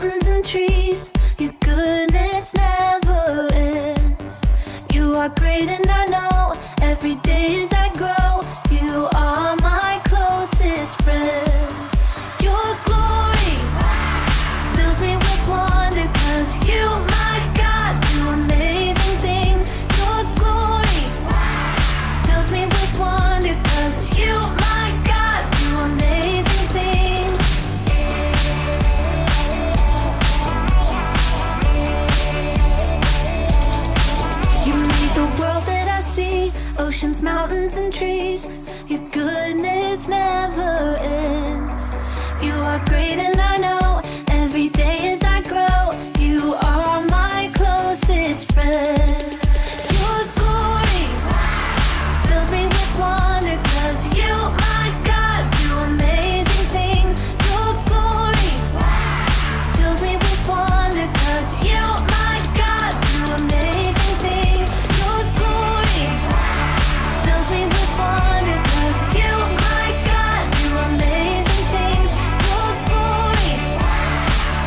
mountains and trees. Your goodness never ends. You are great and I know every day as I grow, you are my closest friend. Your glory fills me with wonder, 'cause you, my God, do amazing things. Your glory fills me with wonder, 'cause you, my God, do amazing things. You made the world that I see, oceans, mountains, and trees. Your goodness never ends. You are great and I know every day as I grow, you are my closest friend. Your glory fills me with wonder, 'cause you, my God, do amazing things. Your glory fills me with wonder, 'cause you, my God, do amazing things. Your glory fills me with wonder, 'cause you, my God, do amazing things. Your glory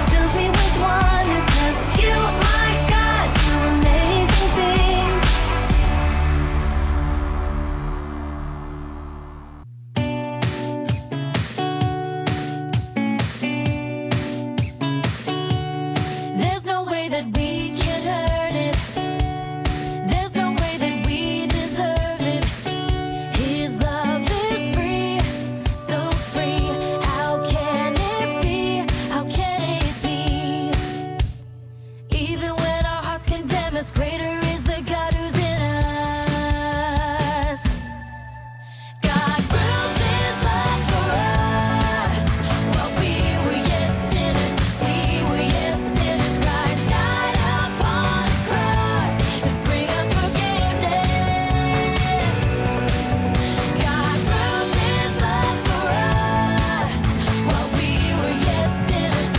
fills me with wonder, 'cause you, my God, do amazing things. There's no way that we can earn it. There's no way that we deserve it. His love is free, so free. How can it be? How can it be? Even when our hearts condemn us, greater is the God who's in us. God proves His love for us. While we were yet sinners, Christ died upon the cross to bring us forgiveness. God proves His love for us. While we were yet sinners,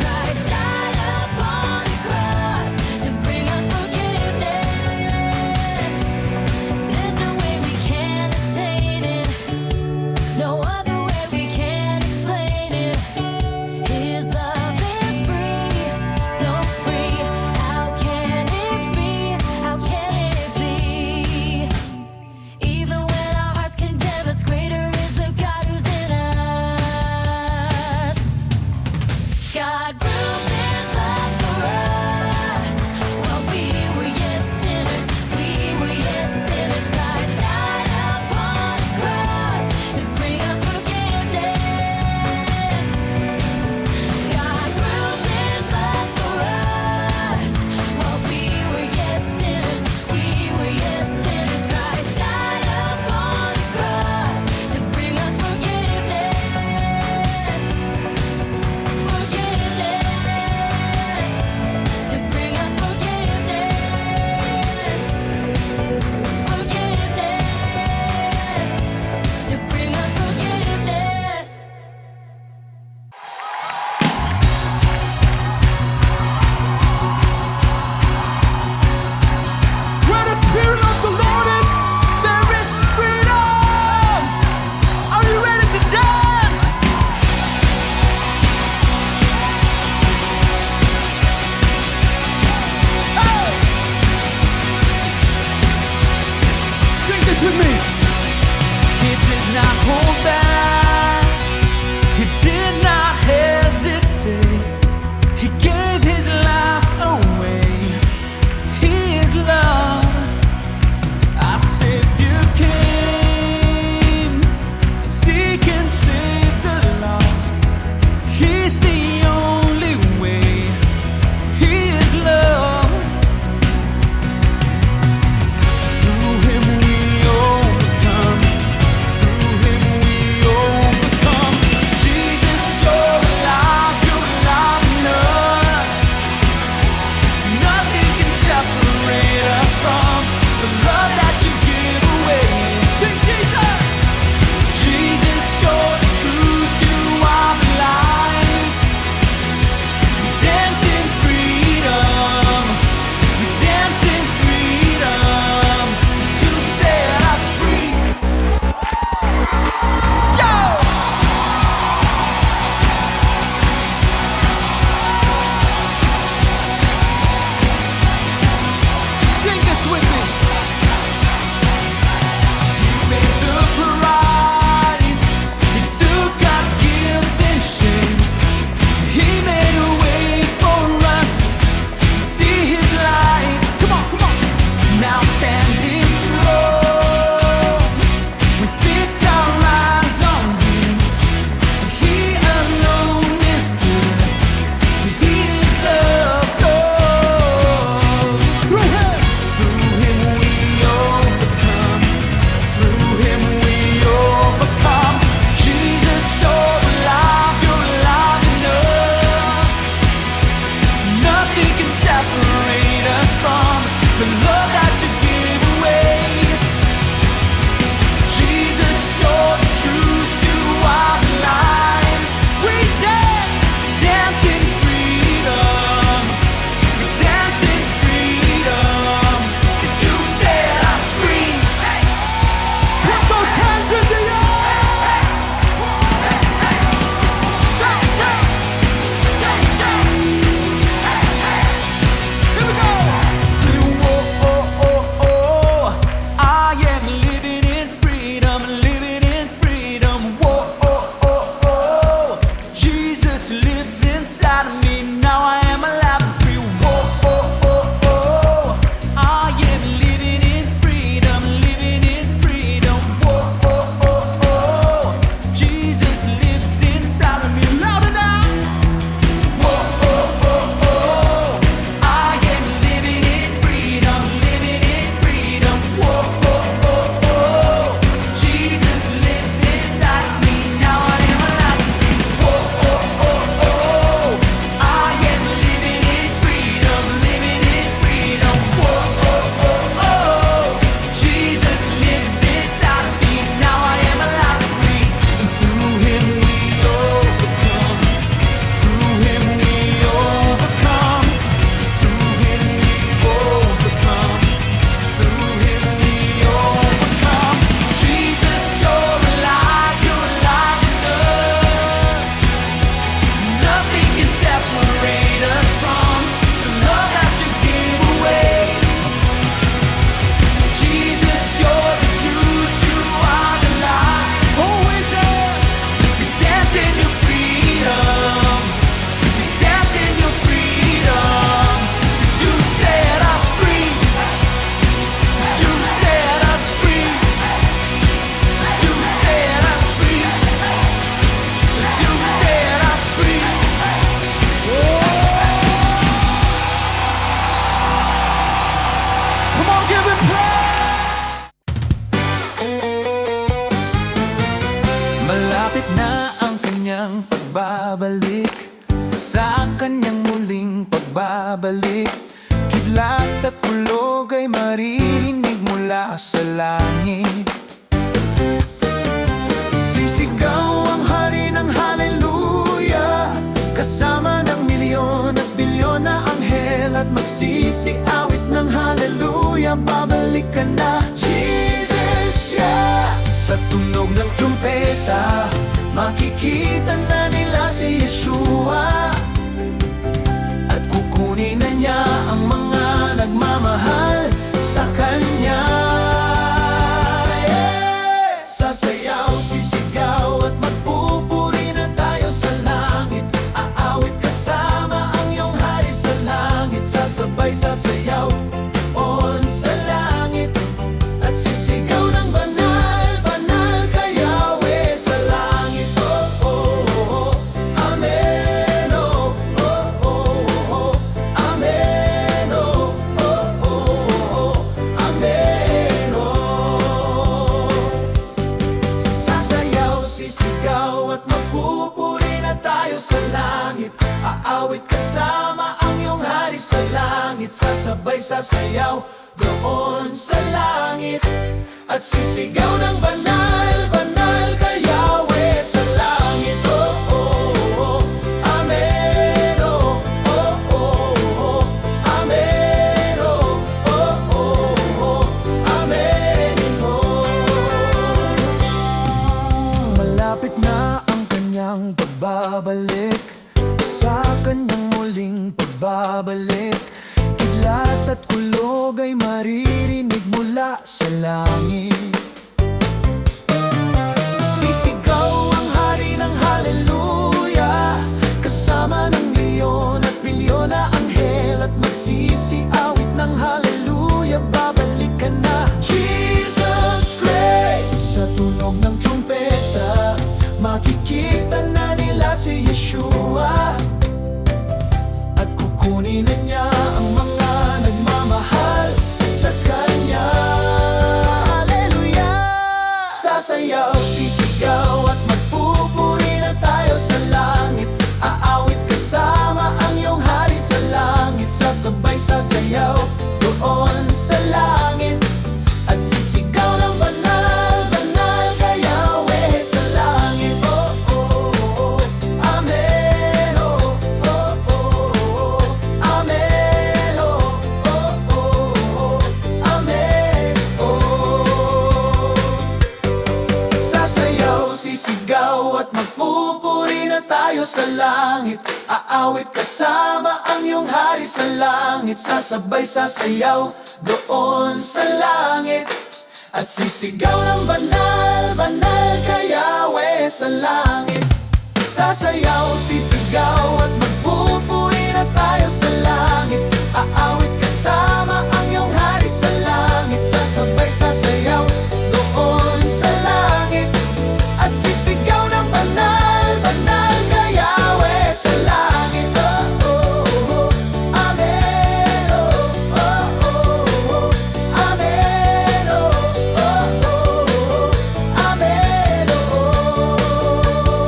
Christ died upon the cross to bring us forgiveness. There's no way we can attain it, no other way we can explain it. His love is free, so free. How can it be? How can it be? Even when our hearts condemn us, greater is the God who's in us. God proves His love for us. While we were yet sinners, Christ died upon the cross to bring us forgiveness. God proves His love for us. While we were yet sinners, Christ died upon the cross to bring us forgiveness. Forgiveness. To bring us forgiveness. Forgiveness. To bring us forgiveness. Where the Spirit of the Lord is, there is freedom. Are you ready to dance? Hey! Sing this with me. He did not hold back. He did not hesitate. He gave His life away. He is love. Our Savior came to seek and save the lost. He's the only way. He is love. Through Him we overcome. Through Him we rise. He took our guilt and shame. He made a way for us to see His light. Come on, come on. Now standing strong, we fix our eyes on Him. He alone is good. He is love. Through Him we overcome. Through Him we overcome. Jesus, you're alive enough. Nothing can separate us from the love that you give away. Jesus, you're the truth, you are the light. We dance in freedom. We dance in freedom. 'Cause you set us free. Put those hands in the air. Here we go. Say, whoa, oh, oh, oh. I am living in freedom, living in freedom. Whoa, oh, oh, oh. Jesus lives inside of me. Now I am alive and free. Whoa, oh, oh, oh. I am living in freedom, living in freedom. Whoa, oh, oh, oh. Jesus lives inside of me. Louder now. Whoa, oh, oh, oh. I am living in freedom, living in freedom. Whoa, oh, oh, oh. Jesus lives inside of me. Now I am alive and free. Whoa, oh, oh, oh. I am living in freedom, living in freedom. Whoa, oh, oh, oh. Jesus lives inside of me. Now I am alive and free. And through Him we overcome. Through Him we overcome. Through Him we overcome. Through Him we overcome. Jesus, you're alive enough. Nothing can separate us from the love that you give away. Jesus, you're the truth, you are the light. Always there. We dance in your freedom. We dance in your freedom. 'Cause you set us free. 'Cause you set us free. 'Cause you set us free. 'Cause you set us free. Come on, give it praise. Malapit na ang kanyang pagbabalik, sa kanyang muling pagbabalik. Kidlat at kulog ay maririnig mula sa langit. Sisigaw ang hari ng haleluya, kasama ng milyon at bilyon na anghel, at magsisiawit ng haleluya. Babalik ka na, Jesus, yeah. Sa tunog ng trumpeta, makikita na nila si Yeshua, at kukunin na niya ang mga nagmamahal sa Kanya. Yeah! Sasayaw, sisigaw at magpupuri na tayo sa langit. Aawit kasama ang iyong hari sa langit. Sasabay sasayaw on sa langit, at sisigaw ng banal, banal ka Yahweh sa langit. Oh, oh, oh, amen. Oh, oh, oh, oh, amen. Oh, oh, oh, oh, amen. Oh. Sasayaw, sisigaw at magpupuri na tayo sa langit. Aawit kasama ang iyong hari sa langit. Sasabay sasayaw doon sa langit, at sisigaw ng banal, banal ka Yahweh sa langit. Oh, oh, oh, amen. Oh, oh, oh, oh, amen. Oh, oh, oh, oh, amen. Oh. Malapit na ang kanyang pagbabalik, sa kanyang muling pagbabalik. Kidlat at kulog ay maririnig mula sa langit. Sasayaw, sisigaw at magpupuri na tayo sa langit. Aawit kasama ang iyong hari sa langit. Sasabay sasayaw doon sa langit. At sisigaw ng banal, banal ka Yahweh sa langit. Oh, oh, oh, amen. Oh, oh, oh, amen. Oh, oh, oh, amen. Oh, sasayaw, sisigaw at magpupuri na tayo sa langit. Aawit kasama ang iyong hari sa langit. Sasabay sasayaw doon sa langit. At sisigaw ng banal, banal ka Yahweh sa langit. Sasayaw, sisigaw at magpupuri na tayo sa langit. Aawit kasama ang iyong hari sa langit. Sasabay sasayaw doon sa langit. At sisigaw ng banal, banal ka Yahweh sa langit. Oh, oh, oh, amen. Oh, oh, oh, amen. Oh, oh, oh, amen. Oh,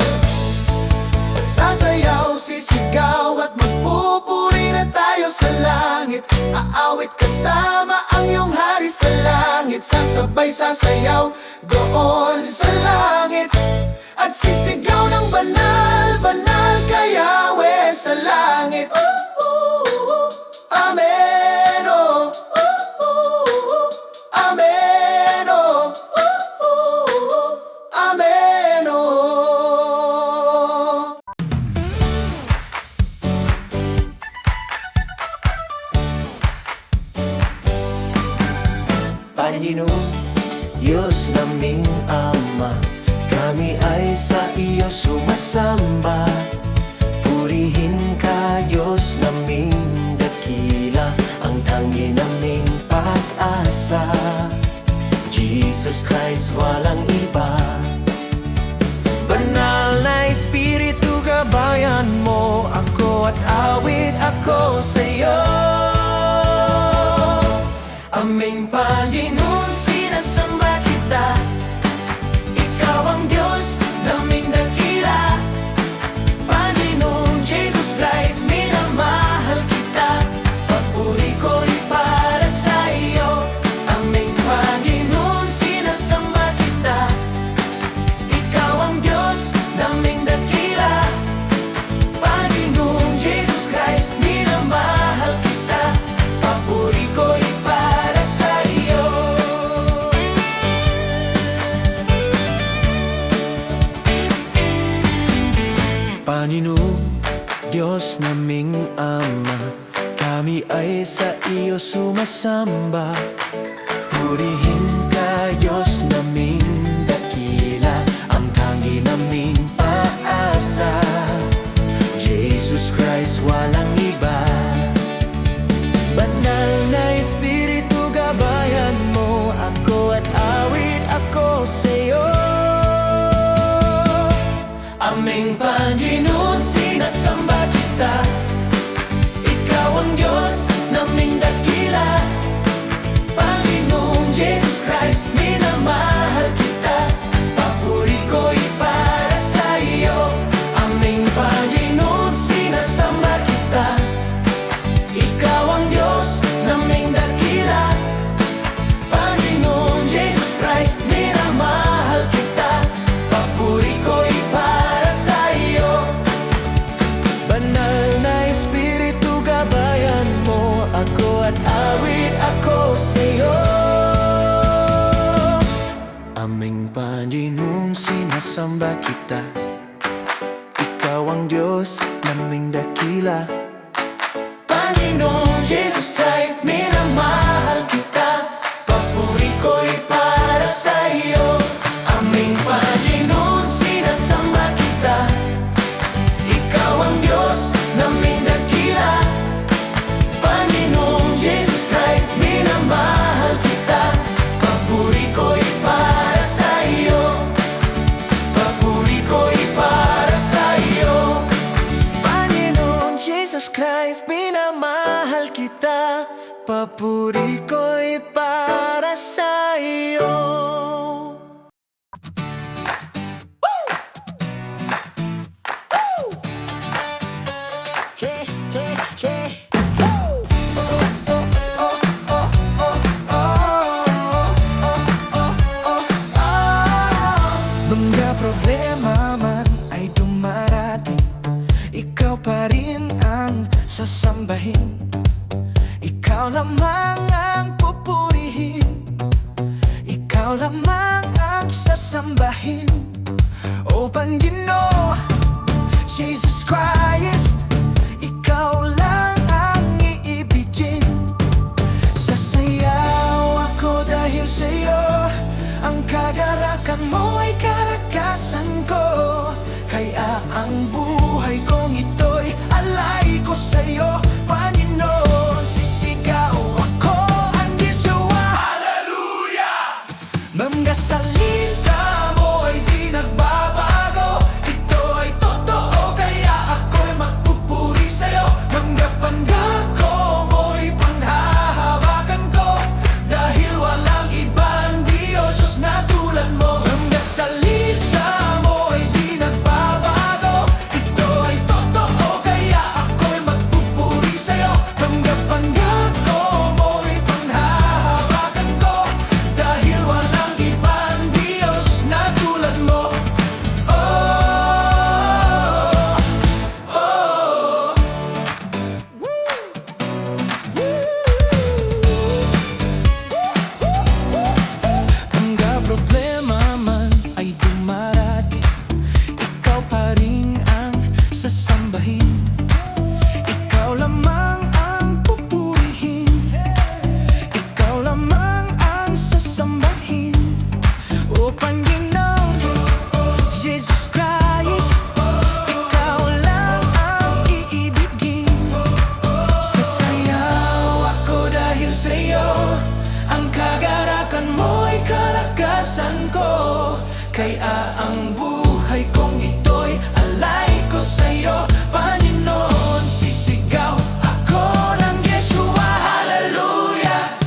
sasayaw, sisigaw at magpupuri na tayo sa langit. Aawit kasama ang iyong hari sa langit. Sasabay sasayaw doon sa langit. At sisigaw ng banal, banal ka Yahweh sa langit. Oh, oh, oh, amen. Oh, oh, oh, amen. Oh, oh, oh, amen. Oh. Panginoon, Diyos naming Ama, kami ay sa iyo sumasamba. Purihin ka, Diyos naming dakila, ang tangi naming pag-asa. Jesus Christ, walang iba. Banal na Espiritu, gabayan mo ako at awit ako sa iyo. Aming Panginoon, sinasamba kita. Ikaw ang Diyos naming dakila. Panginoon Jesus Christ, minamahal kita. Papuri ko'y para sa iyo. Aming Panginoon, sinasamba kita. Ikaw ang Diyos naming dakila. Panginoon Jesus Christ, minamahal kita. Papuri ko'y para sa iyo. Panginoon, Diyos naming Ama, kami ay sa iyo sumasamba. Purihin ka, Diyos naming dakila, ang tangi naming paasa. Jesus Christ, walang iba. Banal na Espiritu, gabayan mo ako at awit ako sa iyo. Aming Panginoon, sinasamba kita. Ikaw ang Diyos naming dakila. Panginoon Jesus Christ, minamahal kita. Papuri ko'y para sa iyo. Aming Panginoon, sinasamba kita. Ikaw ang Diyos naming dakila. Panginoon Jesus Christ, minamahal kita. Papuri ko'y para sa iyo. Banal na Espiritu, gabayan mo ako at awit ako sa iyo. Aming Panginoon, sinasamba kita. Ikaw ang Diyos naming dakila. Panginoon Jesus Christ, minamahal kita. Papuri ko'y para sa iyo. Aming Panginoon, sinasamba kita. Ikaw ang Diyos naming dakila. Panginoon Jesus Christ, minamahal kita. Papuri ko'y para sa iyo. Papuri ko'y para sa iyo. Panginoon Jesus Christ, minamahal kita. Papuri ko'y para sa iyo. Yeah, yeah, yeah. Woo! Oh, oh, oh, oh, oh, oh, oh. Mga problema man ay dumarating, ikaw pa rin ang sasambahin. Ikaw lamang ang pupurihin, ikaw lamang ang sasambahin. O Panginoon, Jesus Christ, ikaw lang ang iibigin. Sasayaw ako dahil sa'yo, ang kagalakan mo ay karakasan ko. Kaya ang buhay kong ito'y alay ko sa'yo, Panginoon. Sisigaw ako ang Yeshua. Hallelujah! Mga salita mo ay di nagbabago, ito ay totoo, kaya ako'y magpupuri sa'yo. Mga pangako mo'y panghahawakan ko, dahil walang ibang Diyos na tulad mo. Mga salita mo ay di nagbabago, ito ay totoo, kaya ako'y magpupuri sa'yo. Mga pangako mo'y panghahawakan ko, dahil walang ibang Diyos na tulad mo. Mga problema man ay dumarating, ikaw pa rin ang sasambahin. Ikaw lamang ang pupurihin, ikaw lamang ang sasambahin. O Panginoon, Jesus Christ, ikaw lang ang iibigin. Sasayaw ako dahil sa'yo, ang kagarakan mo'y kalakasan ko. Kaya ang buhay kong ito'y alay ko sa'yo, Panginoon. Sisigaw ako ng Yeshua, hallelujah.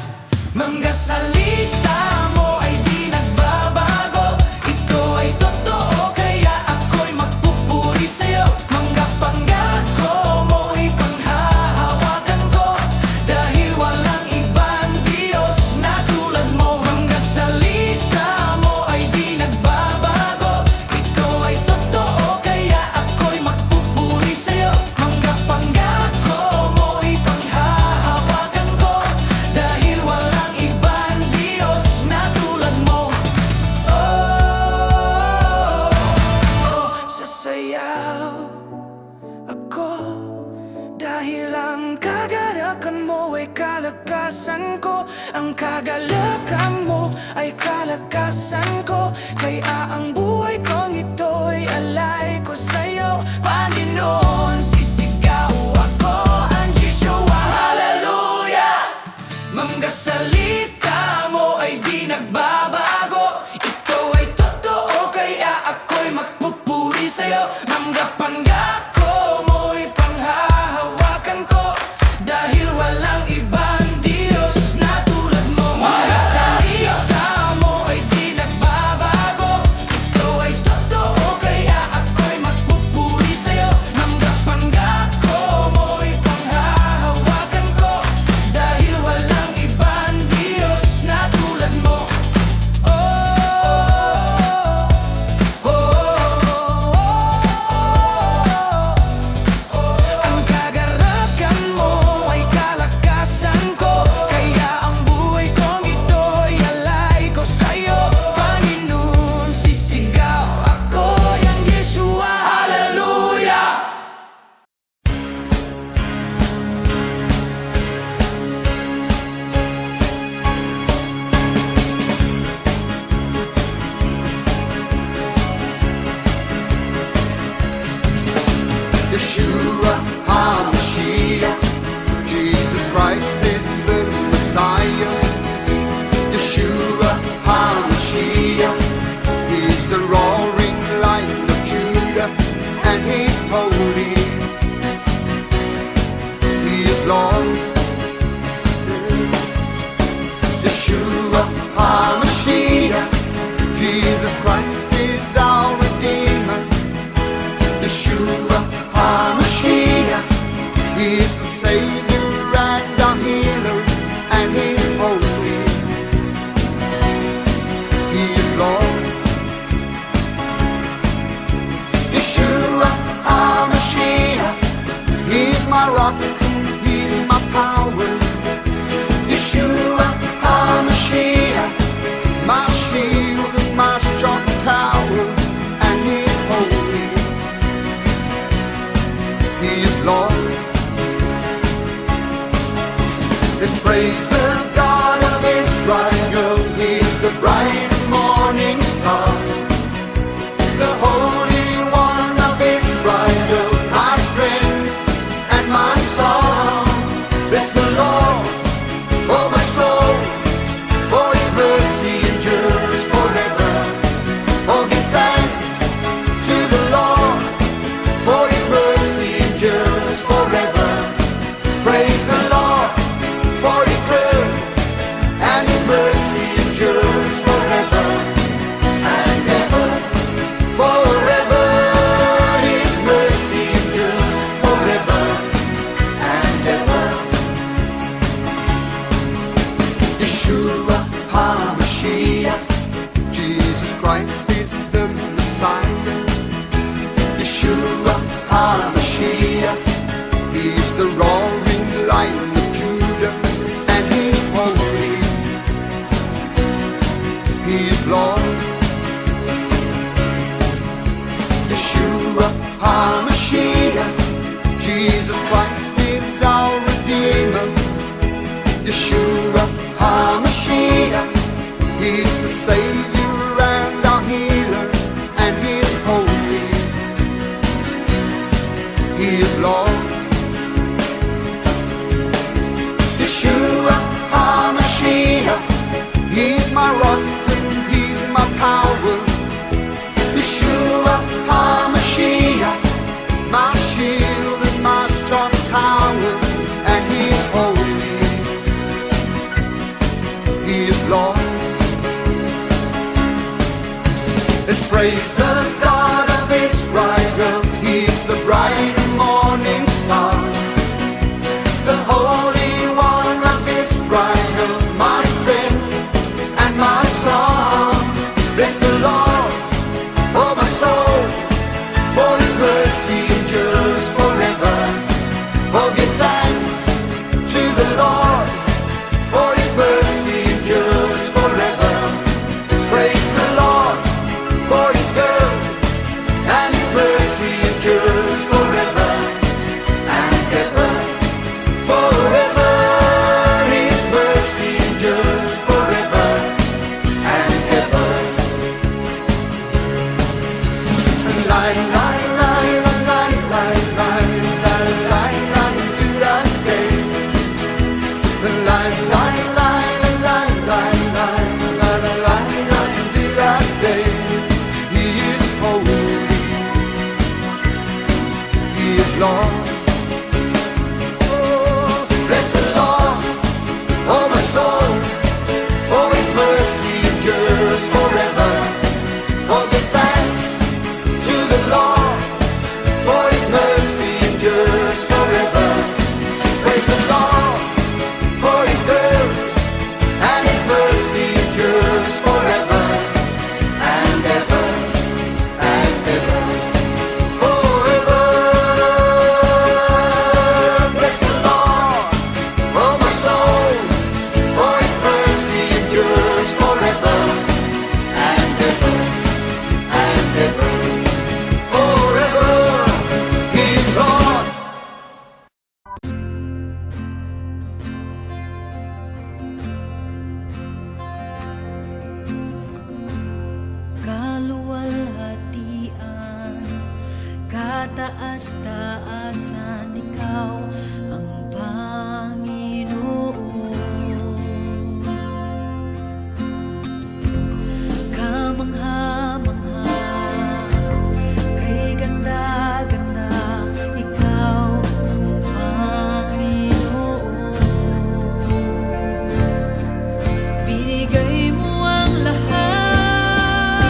Mga salita mo ay di nagbabago, ito ay totoo, kaya ako'y magpupuri sa'yo. Mga pangako mo'y panghahawakan ko, dahil walang ibang Diyos na tulad mo. Mga salita mo ay di nagbabago, ito ay totoo, kaya ako'y magpupuri sa'yo. Mga pangako mo'y panghahawakan ko, dahil walang ibang Diyos na tulad mo. Sasayaw ako dahil ang kagalakan mo ay kalakasan ko. Ang kagalakan mo ay kalakasan ko, kaya ang buhay kong ito'y alay ko sa'yo, Panginoon. Sisigaw ako ang Yeshua, hallelujah. Mga salita mo ay di nagbabago, ito ay totoo, kaya ako'y magpupuri sa'yo. Mga pangako mo'y panghahawakan ko, dahil walang ibang Diyos na tulad mo. Mga salita mo ay di nagbabago, Jesus Christ is our Redeemer. Yeshua HaMashiach, He is the Savior and our healer, and He's holy. He is Lord. Yeshua HaMashiach, He's my rock, He's my power. Yeshua HaMashiach, my shield and my strong tower, and He's holy. He is Lord. Let's praise the God of Israel. He's the bright morning star, the Holy One of Israel, my strength and my song. Bless the Lord, oh my soul, for His mercy endures forever. Oh, give thanks to the Lord, for His mercy endures forever. Praise the Lord, for His good, and His mercy endures forever and ever. Forever, His mercy endures forever and ever. Yeshua HaMashiach, Jesus Christ is the Messiah. Yeshua HaMashiach, He's the roaring Lion of Judah, and He's holy. He is Lord. Yeshua HaMashiach, Jesus Christ is our Redeemer. Yeshua HaMashiach, He's the Savior and our healer, and He is holy. He is Lord. Yeshua HaMashiach, He's my rock and He's my power. Yeshua HaMashiach, my shield and my strong tower, and He is holy. He is Lord. Let's praise the God of Israel. He's the bright morning star, the Holy One of Israel, my strength and my song. Bless the Lord, oh my soul, for His mercy endures forever. Oh, give thanks to the Lord, for His mercy endures forever. Praise the Lord, for His good, and His mercy endures forever and ever. Forever, His mercy endures forever and ever. La la la la la la la la la la do that day. La la la la la la la la la do that day. He is holy. He is Lord. Oh, bless the Lord, oh my soul, for His mercy endures forever. Oh, give thanks to the Lord, for His mercy endures forever. Praise the Lord, for His good, and His mercy endures forever and ever and ever. Forever, bless the Lord, oh my soul, for His mercy endures forever and ever and ever. Forever, He's Lord. Kaluwalhatian, kataas-taasan, Ikaw ang Panginoon. Kamangha-mangha, kay ganda-ganda, Ikaw ang Panginoon. Binigay mo ang lahat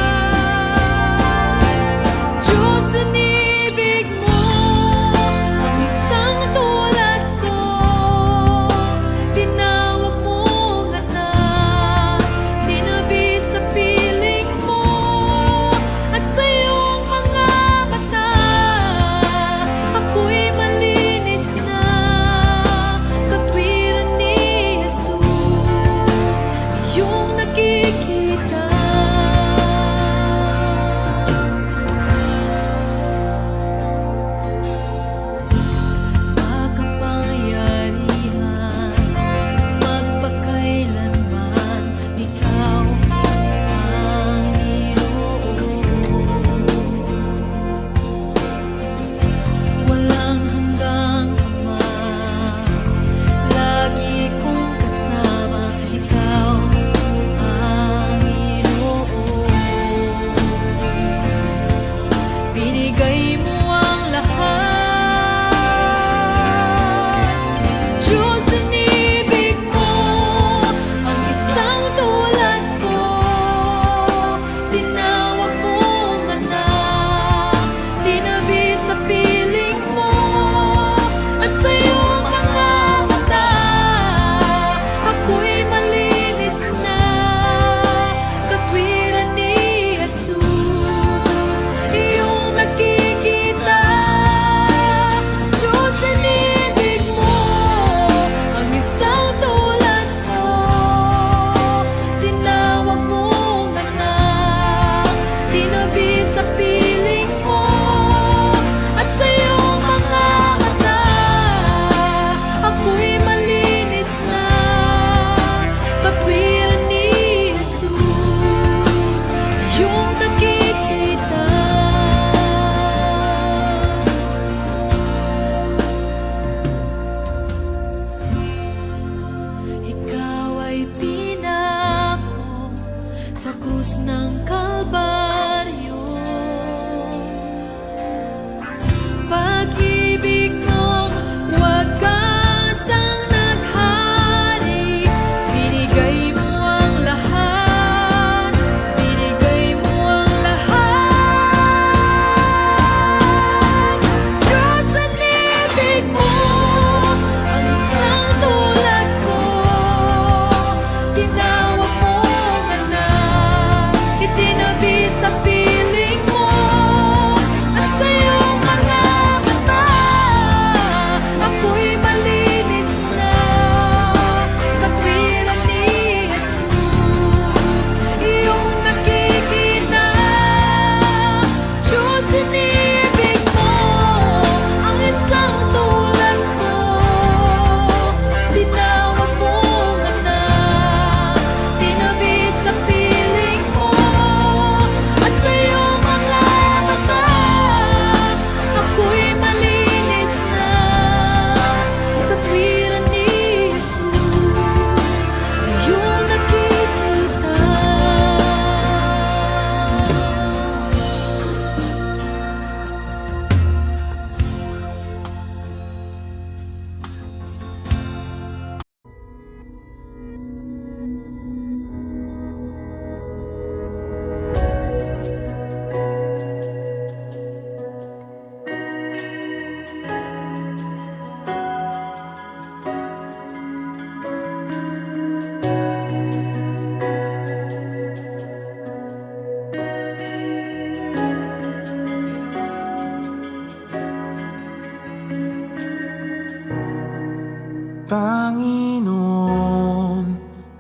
Panginoon,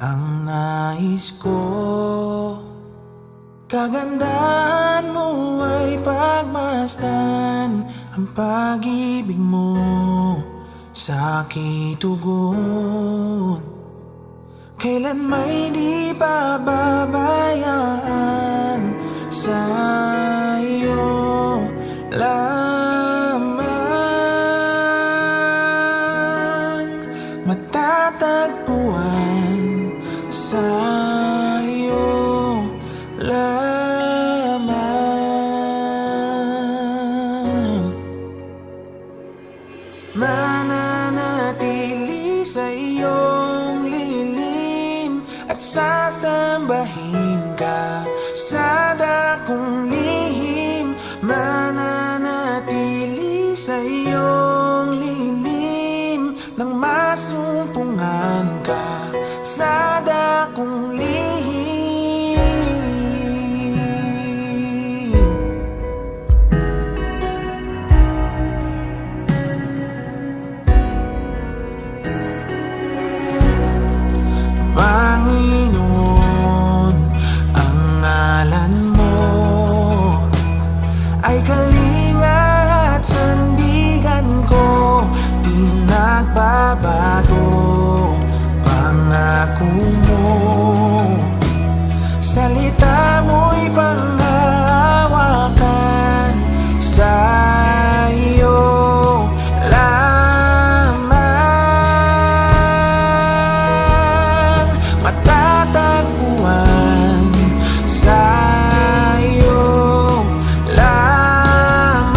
ang nais ko. Kagandahan mo ay pagmasdan, ang pag-ibig mo sa aking tugon. Kailan may di pababayaan, sa iyo lamang matatagpuan, sa iyo lamang mananatili sa iyong lilim at sasambahin ka sa dakong lihim. Mananatili sa iyong lilim nang masumpungan ka sa dakong lihim. Panginoon, ang ngalan mo ay kalinga at sandigan ko. Pinagbabago pangako mo, salita mo'y panghahawakan, sa iyo lamang matatagpuan, sa iyo lamang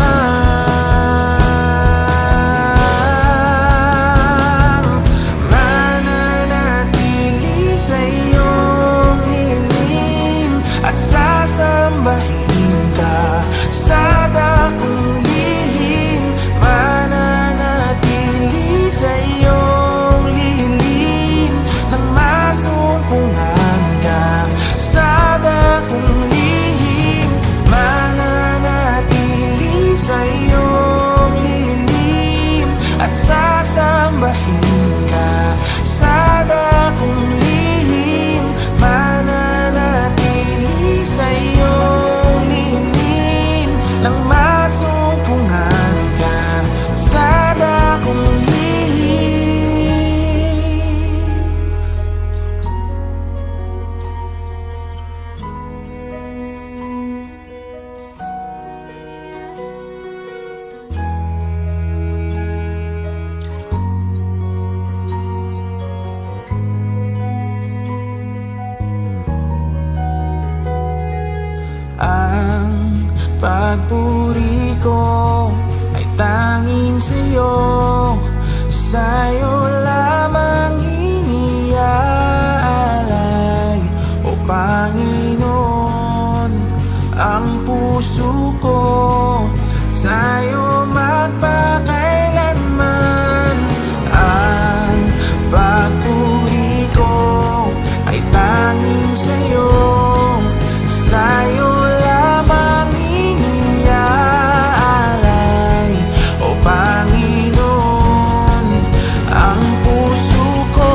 mananatili sa iyong lilim at sasambahin ka sa dakong lihim. Mananatili sa iyong lilim nang masumpungan ka sa dakong lihim. Mananatili sa iyong lilim at sasambahin ka sa dakong lihim. Mananatili sa iyong lilim nang masumpungan ka sa dakong lihim. Ang pagpuri ko ay tanging sa'yo, sa'yo lamang iniaalay. O Panginoon, ang puso ko sa'yo magpakailanman. Ang pagpuri ko ay tanging sa'yo, sa'yo lamang iniaalay. O Panginoon, ang puso ko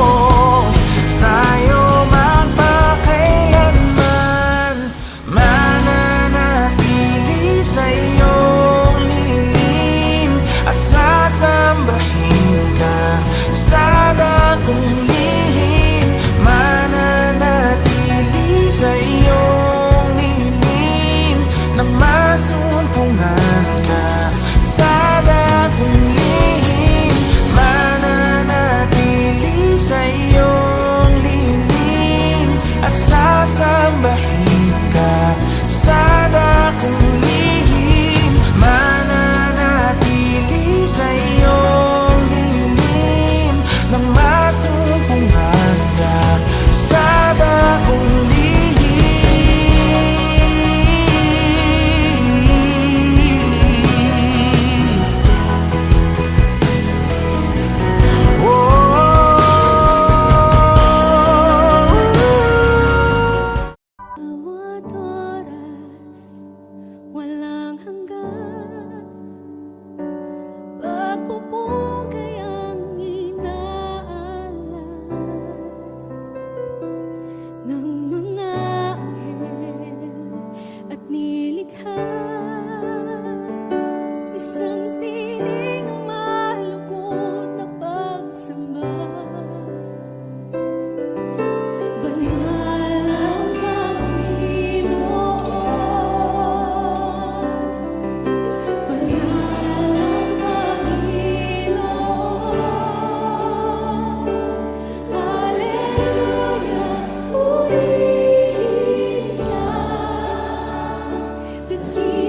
sa'yo magpakailanman. Mananatili sa iyong lilim at sasambahin ka sa dakong lihim. Mananatili sa iyong lilim nang masumpungan ka sa dakong lihim. Mananatili sa iyong lilim at sasambahin ka sa dakong lihim. Mananatili sa iyong lilim nang masumpungan ka sa dakong lihim. Adorar nilikha. Isang tinig ng malugod na pagsamba. Banal ang Panginoon. Banal ang Panginoon. Hallelujah, purihin ka. Dakilang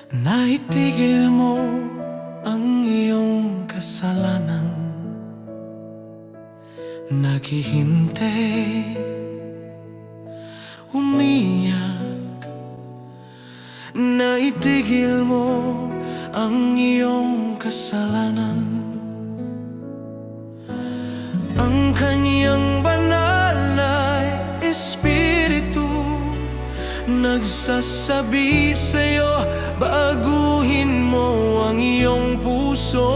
Naitigil mo ang iyong kasalanan. Naghihintay, umiyak. Naitigil mo ang iyong kasalanan. Ang kanyang banal na espiritu nagsasabi sa'yo, baguhin mo ang iyong puso.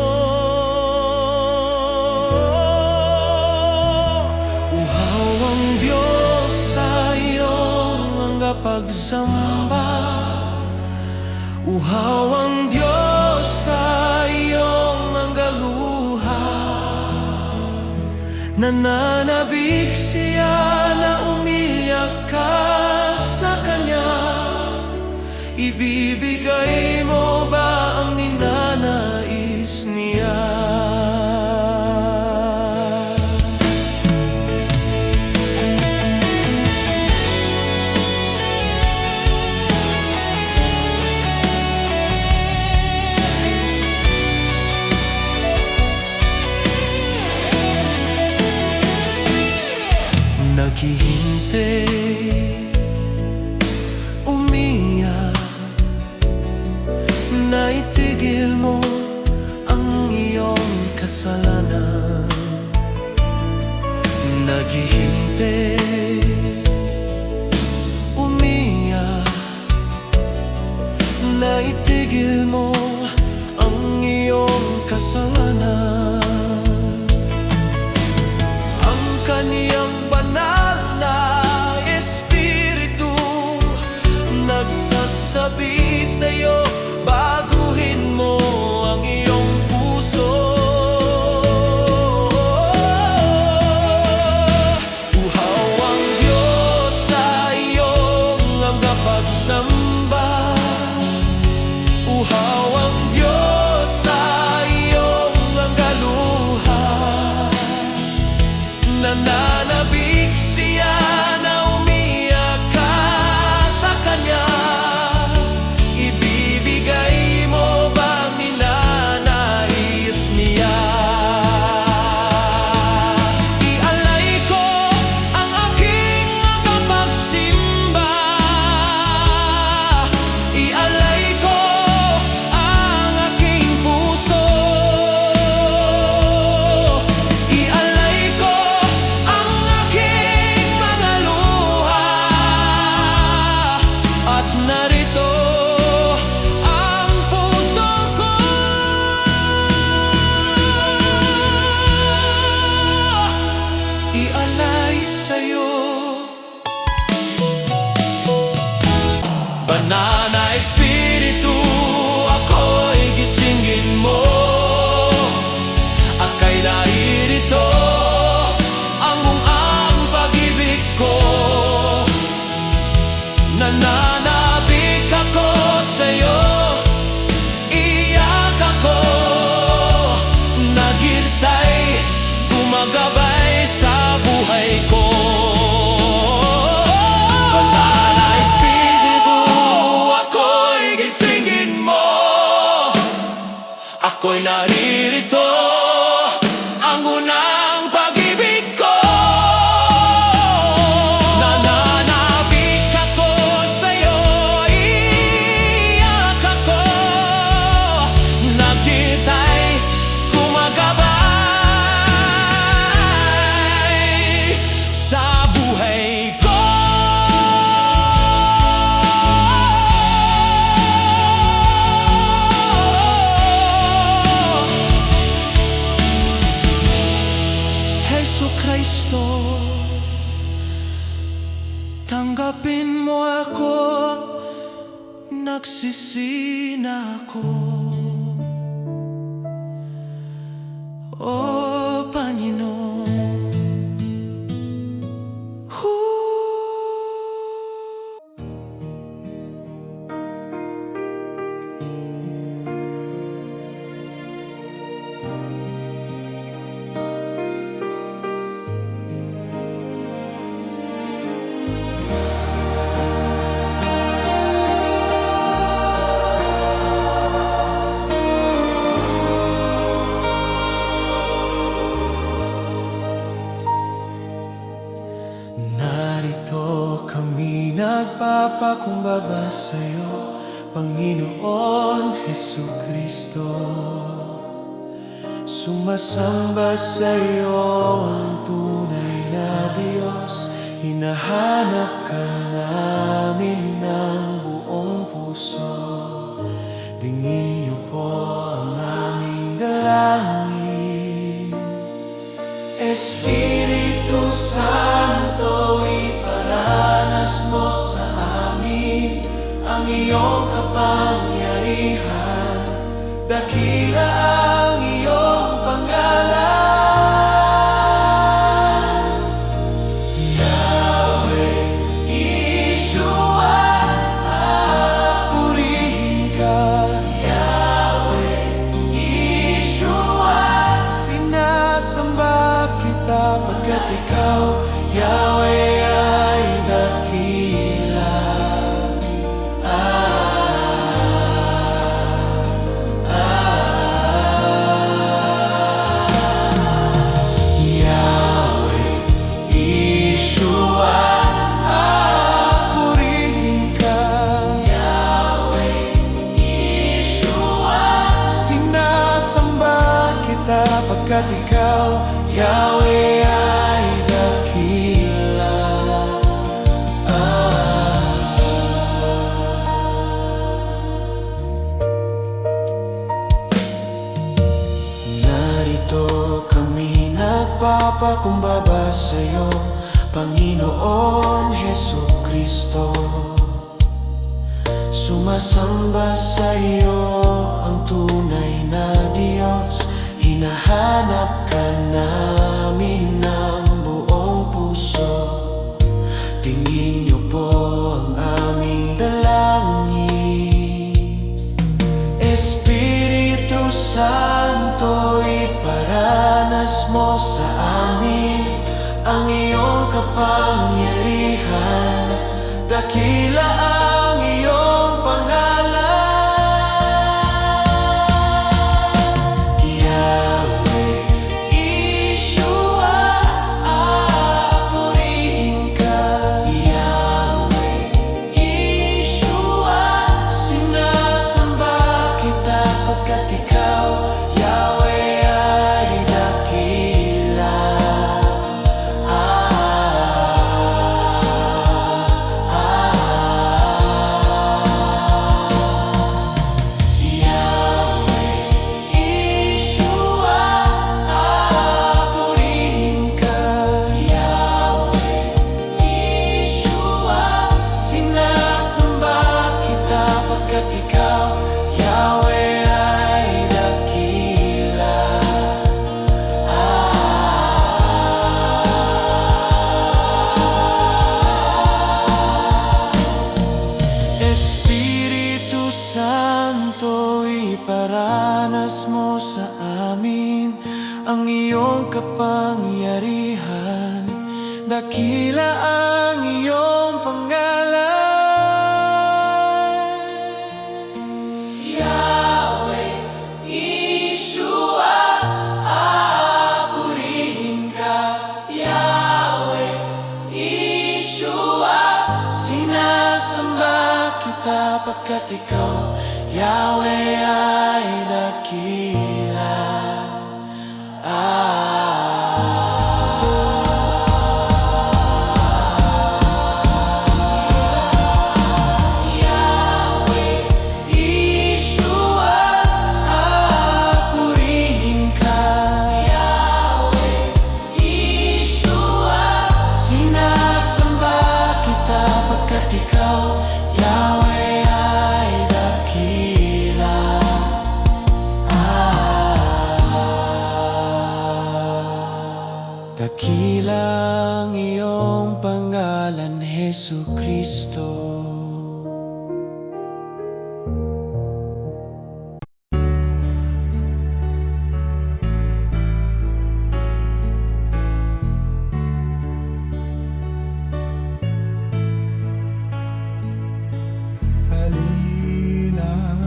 Uhaw ang Diyos sa iyong mga pagsamba. Uhaw ang Diyos sa iyong mga luha. Nananabik siya na umiyak ka sa Kanya. Ibibigay mo ba ang ninanais niya? Naghihintay, umiyak. Naitigil mo ang iyong kasalanan. Naghihintay, umiyak. Naitigil mo ang iyong kasalanan. Ang kaniyang banal na espiritu nagsasabi sa'yo, baguhin mo ang iyong puso. Uhaw ang Diyos sa iyong mga pagsamba. Uhaw ang Diyos sa iyong mga luha. Nananabik siya na umiyak ka sa Kanya. Ibibigay mo ba ang ninanais niya? Ialay ko ang aking mga pagsimba. Ialay ko ang aking puso. Ialay ko ang aking mga luha. At narito ang puso ko. Ialay sa'yo. Banal na espiritu, ako'y gisingin mo. Aka'y naririto, ang pag-ibig ko. Nananabik ako sa'yo, iyak ako. Naghintay, gumagabay sa buhay ko. Banal na espiritu, ako'y gisingin mo. Ako'y naririto, ang unang pag-ibig ko. Nananabik ako sa'yo, iyak ako. Naghintay, gumagabay sa buhay ko. Jesucristo, tanggapin mo ako, nagsisi na ako. O Panginoon, nagpapakumbaba sa'yo, Panginoon Hesukristo. Sumasamba sa'yo ang tunay na Diyos, hinahanap ka namin ng buong puso. Dingin niyo po ang aming dalangin. Espiritu Santo, iparanas mo sa amin ang iyong kapangyarihan. Dakila ang iyong pangalan, Yahweh Yeshua. Purihin ka, Yahweh Yeshua. Sinasamba kita pagkat ikaw, Yahweh, ay dakila. Yahweh Yeshua. Purihin ka, Yahweh Yeshua. Sinasamba kita pagkat ikaw, Yahweh, ay dakila. Narito kami nagpapakumbaba sa'yo, Panginoon Hesukristo. Sumasamba sa'yo ang tunay na Diyos, hinahanap ka namin ng buong puso. Tingin niyo po ang aming dalangin. Espiritu Santo, iparanas mo sa amin ang iyong kapangyarihan. Dakila ang iyong pangalan, Yahweh Yeshua. Purihin ka, Yahweh Yeshua. Sinasamba kita pagkat ikaw, Yahweh, ay dakila. Yahweh Yeshua. Purihin ka, Yahweh Yeshua. Sinasamba kita pagkat ikaw, Yahweh, ay dakila. Espiritu Santo, iparanas mo sa amin ang iyong kapangyarihan. Dakila ang iyong pangalan, Yahweh Yeshua. Purihin ka, Yahweh Yeshua. Sinasamba kita pagkat ikaw, Yahweh, ay dakila. Yahweh Yeshua. Purihin ka, Yahweh Yeshua. Sinasamba kita pagkat ikaw, Yahweh, ay dakila. Dakila ang iyong pangalan, Hesukristo. Halina,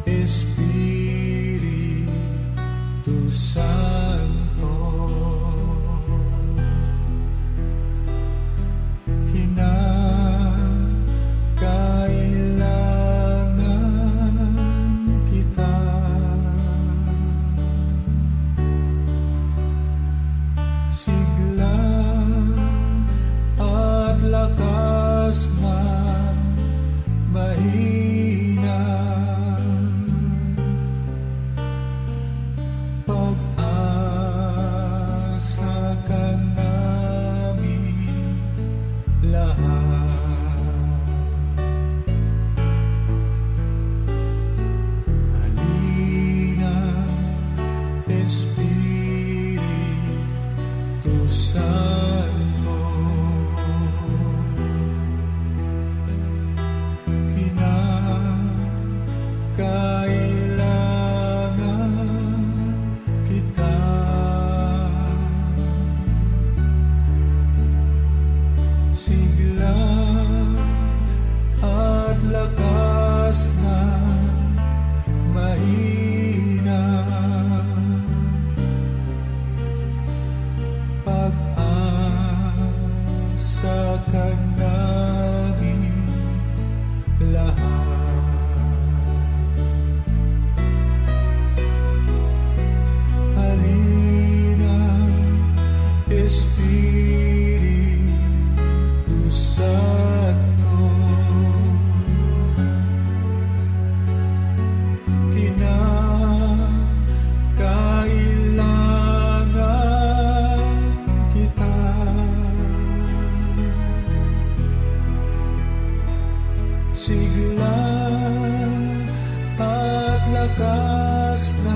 Espiritu Santo. mahina. Pag-asa ka namin lahat. Halina, Espiritu Santo, kailangan kita. Sigla at lakas na mahina. Pag-asa ka namin lahat. Halina, Espiritu Santo, kinakailangan kita. Sigla at lakas na